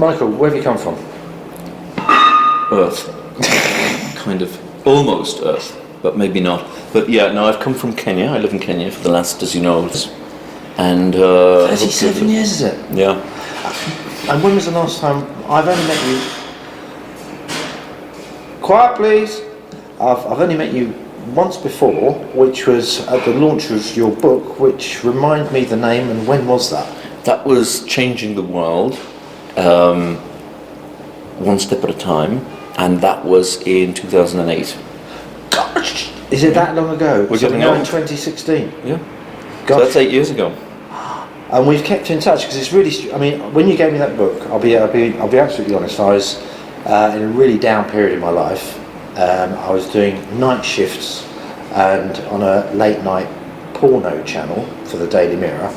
Michael, where have you come from? Earth. Kind of. Almost Earth, but maybe not. But yeah, no, I've come from Kenya. I live in Kenya for the last, as you know, and 37 years, is it? Yeah. And when was the last time? I've only met you. Quiet, please. I've only met you once before, which was at the launch of your book, which remind me the name, and when was that? That was Changing the World, one step at a time, and that was in 2008. Gosh, is it that long ago? We're getting now old. in 2016. Yeah. Gosh. So that's 8 years ago. And we've kept in touch because it's really. I mean, when you gave me that book, I'll be absolutely honest. I was in a really down period in my life. I was doing night shifts and on a late night porno channel for the Daily Mirror.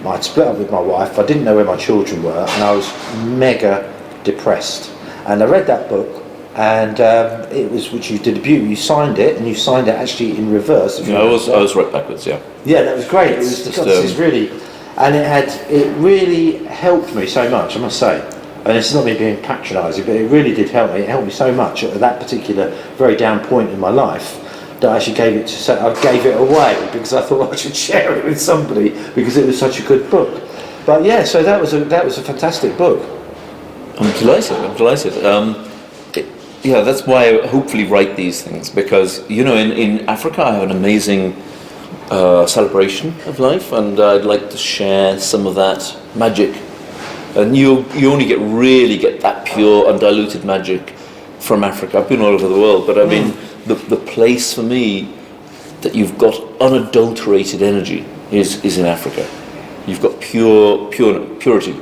I'd split up with my wife. I didn't know where my children were, and I was mega depressed. And I read that book, and it was, which you did a beauty. You signed it, and you signed it actually in reverse. Yeah, I was right backwards. Yeah. Yeah, that was great. It was just, this is really, and it really helped me so much, I must say. And it's not me being patronising, but it really did help me. It helped me so much at that particular very down point in my life that I actually gave it away because I thought I should share it with somebody because it was such a good book. But yeah, so that was a fantastic book. I'm delighted. Yeah, that's why I hopefully write these things, because in Africa I have an amazing celebration of life, and I'd like to share some of that magic. And you only really get that pure, undiluted magic from Africa. I've been all over the world, but I mean, the place for me that you've got unadulterated energy is in Africa. You've got purity.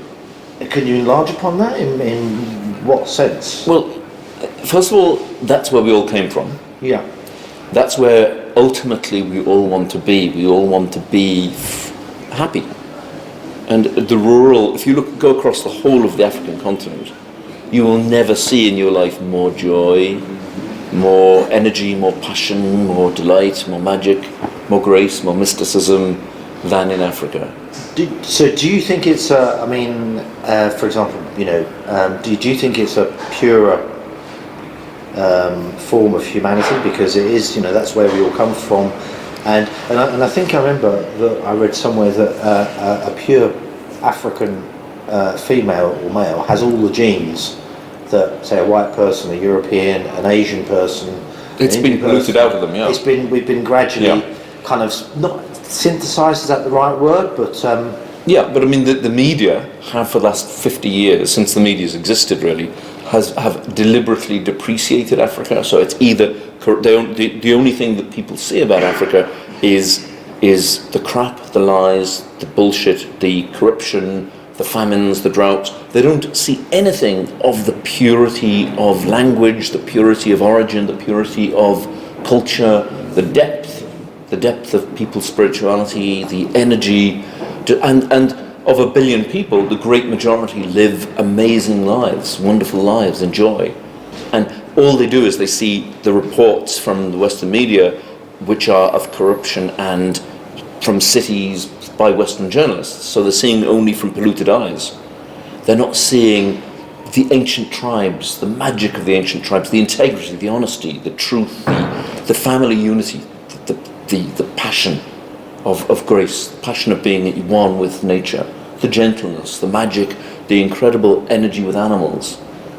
Can you enlarge upon that in what sense? Well, first of all, that's where we all came from. Yeah. That's where ultimately we all want to be. We all want to be happy. And the rural, if you go across the whole of the African continent, you will never see in your life more joy, more energy, more passion, more delight, more magic, more grace, more mysticism than in Africa. So do you think it's for example, do you think it's a purer form of humanity, because it is, that's where we all come from, and I think I remember that I read somewhere that a pure African female or male has all the genes that, say, a white person, a European, an Asian person. It's been polluted out of them, yeah. We've been gradually kind of, not synthesised, is that the right word? But yeah, but I mean the media have for the last 50 years, since the media's existed really, have deliberately depreciated Africa. So it's either the only thing that people say about Africa is the crap, the lies, the bullshit, the corruption, the famines, the droughts. They don't see anything of the purity of language, the purity of origin, the purity of culture, the depth of people's spirituality, the energy, and of 1 billion people, the great majority live amazing lives, wonderful lives, and joy. And all they do is they see the reports from the Western media, which are of corruption and from cities by Western journalists. So they're seeing only from polluted eyes. They're not seeing the ancient tribes, the magic of the ancient tribes, the integrity, the honesty, the truth, the family unity, the passion of grace, the passion of being one with nature, the gentleness, the magic, the incredible energy with animals,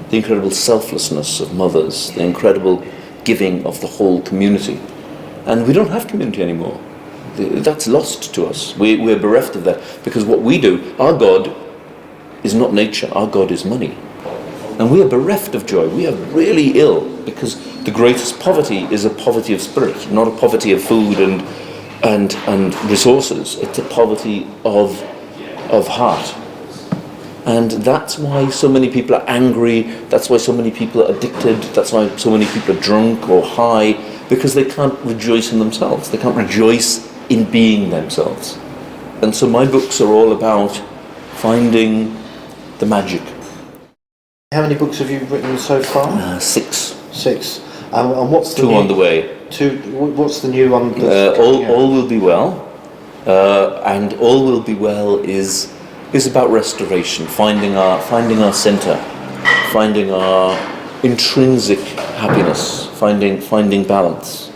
the incredible selflessness of mothers, the incredible giving of the whole community. And we don't have community anymore. That's lost to us. We're bereft of that, because what we do, our God is not nature, our God is money. And we are bereft of joy. We are really ill, because the greatest poverty is a poverty of spirit, not a poverty of food and resources. It's a poverty of heart. And that's why so many people are angry, that's why so many people are addicted, that's why so many people are drunk or high, because they can't rejoice in themselves. They can't rejoice in being themselves. And so my books are all about finding the magic. How many books have you written so far? 6. 6. And what's the 2 on the way. 2. What's the new one? All Will Be Well. And All Will Be Well is about restoration, finding our centre, finding our intrinsic happiness, finding balance.